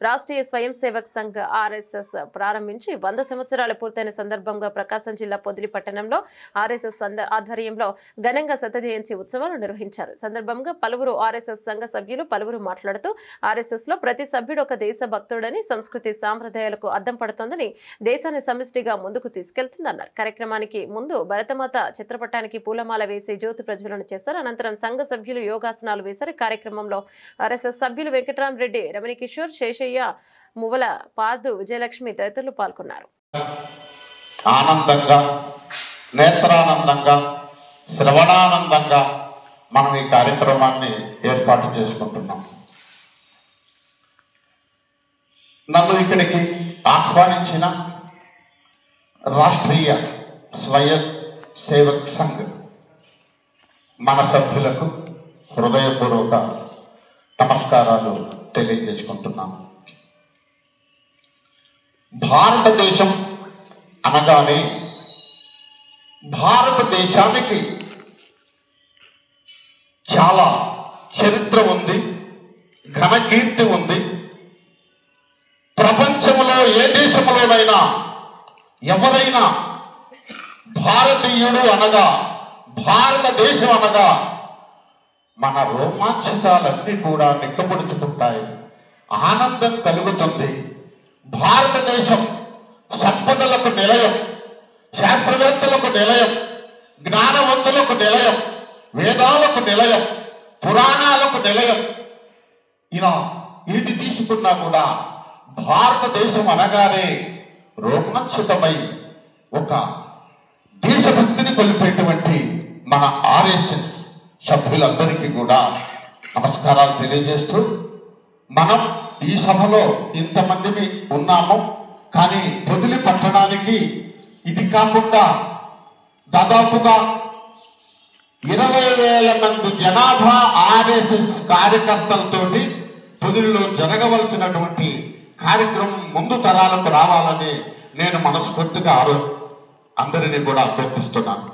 రాష్ట్రీయ స్వయం సేవక్ సంఘ్ ఆర్ఎస్ఎస్ ప్రారంభించి 100 సంవత్సరాలు పూర్తయిన సందర్భంగా ప్రకాశం జిల్లా పొదిలి పట్టణంలో ఆర్ఎస్ఎస్ ఆధ్వర్యంలో ఘనంగా శత జయంతి ఉత్సవాలు నిర్వహించారు. సందర్భంగా పలువురు ఆర్ఎస్ఎస్ సంఘ సభ్యులు పలువురు మాట్లాడుతూ ఆర్ఎస్ఎస్ లో ప్రతి సభ్యుడు ఒక దేశ భక్తుడని, సంస్కృతి సాంప్రదాయాలకు అద్దం పడుతోందని, దేశాన్ని సమిష్టిగా ముందుకు తీసుకెళ్తుందన్నారు. కార్యక్రమానికి ముందు భరతమాత చిత్రపటానికి పూలమాల వేసి జ్యోతి ప్రజ్వలన చేశారు. అనంతరం సంఘ సభ్యులు యోగాసనాలు వేశారు. కార్యక్రమంలో ఆర్ఎస్ఎస్ సభ్యులు వెంకటరామరెడ్డి, రమణికిషోర్, శేషయ్య, మువ్వల పాదు, విజయలక్ష్మి తదితరులు పాల్గొన్నారు. ఆనందంగా, నేత్రానందంగా, శ్రవణానందంగా మనం ఈ కార్యక్రమాన్ని ఏర్పాటు చేసుకుంటున్నాం. నన్ను ఇక్కడికి ఆహ్వానించిన రాష్ట్రీయ స్వయం సేవక్ సంఘ్ మన సభ్యులకు హృదయపూర్వక నమస్కారాలు తెలియజేసుకుంటున్నాను. భారతదేశం అనగానే భారతదేశానికి చాలా చరిత్ర ఉంది, ఘనకీర్తి ఉంది. ప్రపంచంలో ఏ దేశంలోనైనా ఎవరైనా భారతీయుడు అనగా, భారతదేశం అనగా మన రోమాంచితాలన్నీ కూడా నిక్కబడుచుకుంటాయి, ఆనందం కలుగుతుంది. భారతదేశం సంపదలకు నిలయం, శాస్త్రవేత్తలకు నిలయం, జ్ఞానవంతులకు నిలయం, వేదాలకు నిలయం, పురాణాలకు నిలయం. ఇలా ఏది తీసుకున్నా కూడా భారతదేశం అనగానే రోమాంచితమై ఒక దేశభక్తిని కొలిపేటువంటి మన ఆర్ఎస్ఎస్ సభ్యులందరికీ కూడా నమస్కారాలు తెలియజేస్తూ, మనం ఈ సభలో ఇంతమందిని ఉన్నాము. కానీ పొదిలి పట్టణానికి ఇది కాకుండా దాదాపుగా 20,000 మంది జనాభా ఆర్ఎస్ఎస్ కార్యకర్తలతోటి పొదిలిలో జరగవలసినటువంటి కార్యక్రమం ముందు తరాలకు రావాలని నేను మనస్ఫూర్తిగా అందరినీ కూడా అభ్యర్థిస్తున్నాను.